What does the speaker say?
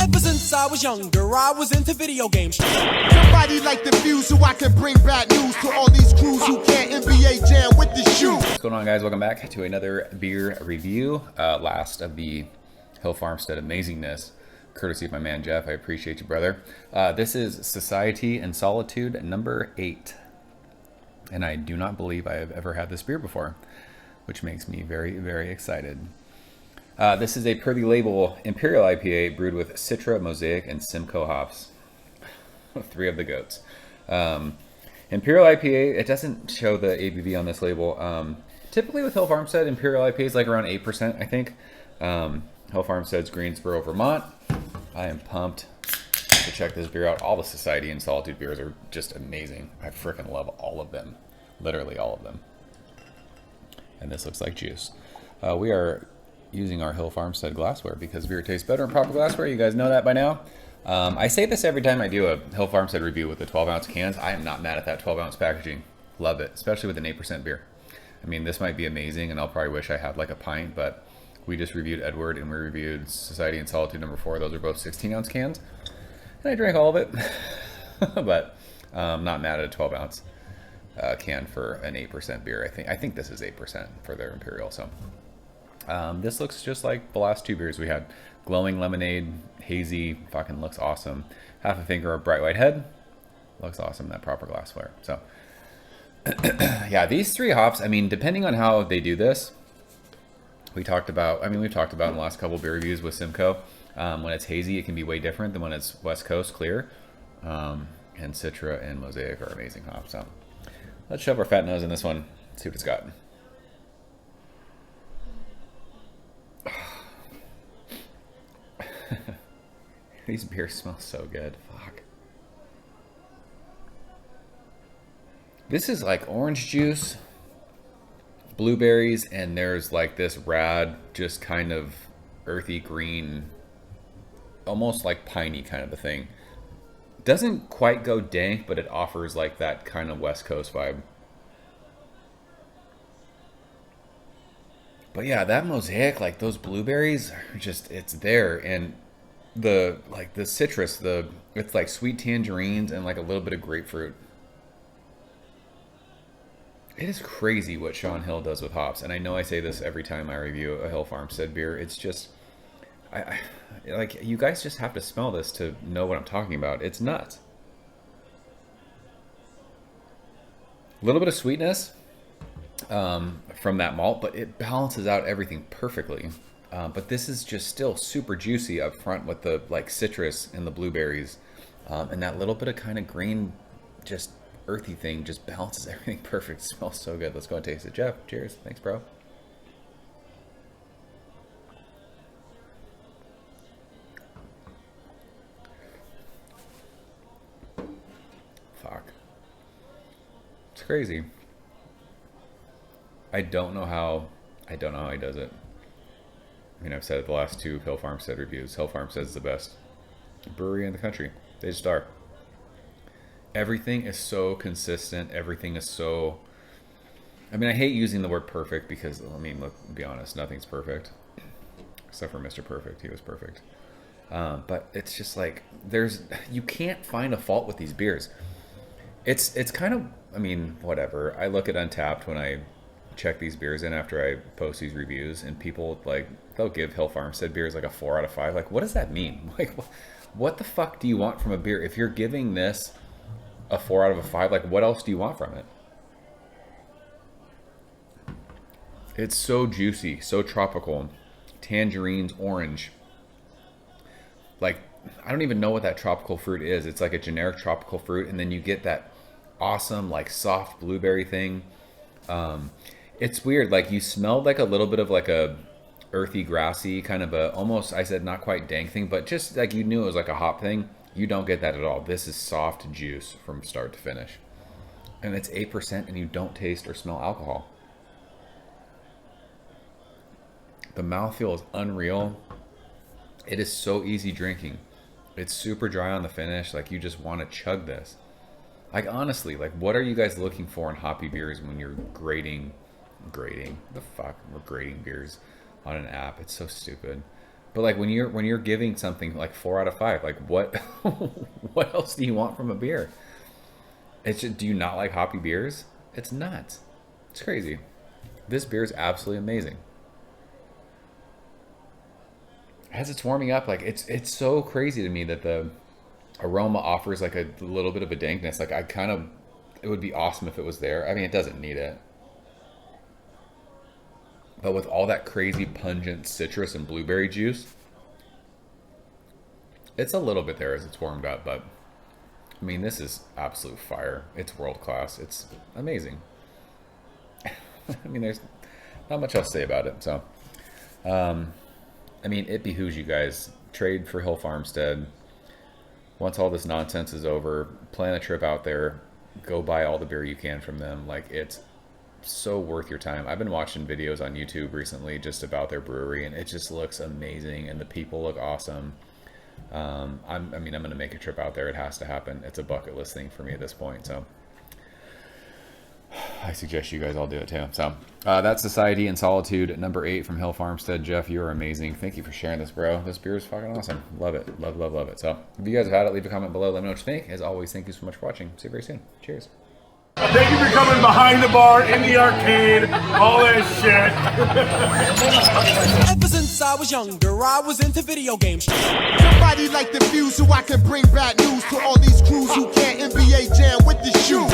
Ever since I was younger, I was into video games. Somebody like the Fuse so I can bring bad news to all these crews who can't NBA jam with the shoe. What's going on, guys? Welcome back to another beer review. Last of the Hill Farmstead amazingness, courtesy of my man Geoff. I appreciate you, brother. This is Society and Solitude number 8. And I do not believe I have ever had this beer before, which makes me very, very excited. This is a per the label Imperial IPA brewed with Citra, Mosaic, and Simcoe hops. 3 of the goats. Imperial IPA, it doesn't show the ABV on this label. Typically with Hill Farmstead, Imperial IPA is like around 8%, I think. Hill Farmstead's Greensboro, Vermont. I am pumped to check this beer out. All the Society and Solitude beers are just amazing. I freaking love all of them. Literally all of them. And this looks like juice. We are using our Hill Farmstead glassware because beer tastes better in proper glassware. You guys know that by now. I say this every time I do a Hill Farmstead review with the 12-ounce cans. I am not mad at that 12-ounce packaging. Love it, especially with an 8% beer. I mean, this might be amazing, and I'll probably wish I had like a pint, but we just reviewed Edward, and we reviewed Society and Solitude number 4. Those are both 16-ounce cans, and I drank all of it. But not mad at a 12-ounce can for an 8% beer. I think this is 8% for their Imperial. So this looks just like the last 2 beers we had. Glowing lemonade, hazy, fucking looks awesome. Half a finger of bright white head, looks awesome. That proper glassware. So yeah, these 3 hops. I mean, depending on how they do this, we've talked about in the last couple beer reviews with Simcoe. When it's hazy, it can be way different than when it's West Coast clear. And Citra and Mosaic are amazing hops. So let's shove our fat nose in this one, see what it's got. These beers smell so good. Fuck. This is like orange juice, blueberries, and there's like this rad, just kind of earthy green, almost like piney kind of a thing. Doesn't quite go dank, but it offers like that kind of West Coast vibe. But yeah, that Mosaic, like those blueberries are just, it's there. And the citrus, it's like sweet tangerines and like a little bit of grapefruit. It is crazy what Sean Hill does with hops. And I know I say this every time I review a Hill Farmstead beer. It's just, I like, you guys just have to smell this to know what I'm talking about. It's nuts. A little bit of sweetness from that malt, but it balances out everything perfectly. But this is just still super juicy up front with the like citrus and the blueberries, and that little bit of kind of green, just earthy thing just balances everything perfect. It smells so good. Let's go and taste it. Geoff, cheers. Thanks, bro. Fuck. It's crazy. I don't know how he does it. I mean, I've said it the last 2 Hill Farmstead reviews. Hill Farmstead is the best brewery in the country. They just are. Everything is so consistent. Everything is so... I mean, I hate using the word perfect because, I mean, let's be honest, nothing's perfect. Except for Mr. Perfect. He was perfect. But it's just like, you can't find a fault with these beers. It's kind of, I mean, whatever. I look at Untappd when I check these beers in after I post these reviews, and people like, they'll give Hill Farmstead beers like a 4 out of 5. Like, what does that mean? Like, what the fuck do you want from a beer? If you're giving this a 4 out of 5, like, what else do you want from it? It's so juicy, so tropical, tangerines, orange. Like, I don't even know what that tropical fruit is. It's like a generic tropical fruit, and then you get that awesome like soft blueberry thing. It's weird, like you smelled like a little bit of like a earthy, grassy kind of a, almost, I said not quite dank thing, but just like you knew it was like a hop thing. You don't get that at all. This is soft juice from start to finish. And it's 8% and you don't taste or smell alcohol. The mouthfeel is unreal. It is so easy drinking. It's super dry on the finish. Like you just want to chug this. Like honestly, like what are you guys looking for in hoppy beers when you're grading the fuck? We're grading beers on an app. It's so stupid. But like when you're giving something like 4 out of 5, like what what else do you want from a beer? It's just, do you not like hoppy beers? It's nuts. It's crazy. This beer is absolutely amazing. As it's warming up, like it's so crazy to me that the aroma offers like a little bit of a dankness. Like it would be awesome if it was there. I mean, it doesn't need it. But with all that crazy pungent citrus and blueberry juice, it's a little bit there as it's warmed up, but I mean, this is absolute fire. It's world class. It's amazing. I mean, there's not much else to say about it. So, I mean, it behooves you guys. Trade for Hill Farmstead. Once all this nonsense is over, plan a trip out there. Go buy all the beer you can from them. Like, it's so worth your time. I've been watching videos on YouTube recently just about their brewery, and it just looks amazing, and the people look awesome. I'm going to make a trip out there. It has to happen. It's a bucket list thing for me at this point. So I suggest you guys all do it too. So that's Society and Solitude, number 8 from Hill Farmstead. Jeff, you are amazing. Thank you for sharing this, bro. This beer is fucking awesome. Love it. Love, love, love it. So if you guys have had it, leave a comment below. Let me know what you think. As always, thank you so much for watching. See you very soon. Cheers. Thank you for coming behind the bar, in the arcade, all that shit. Ever since I was younger, I was into video games. Somebody like the fuse so I can bring bad news to all these crews who can't NBA jam with the shoe.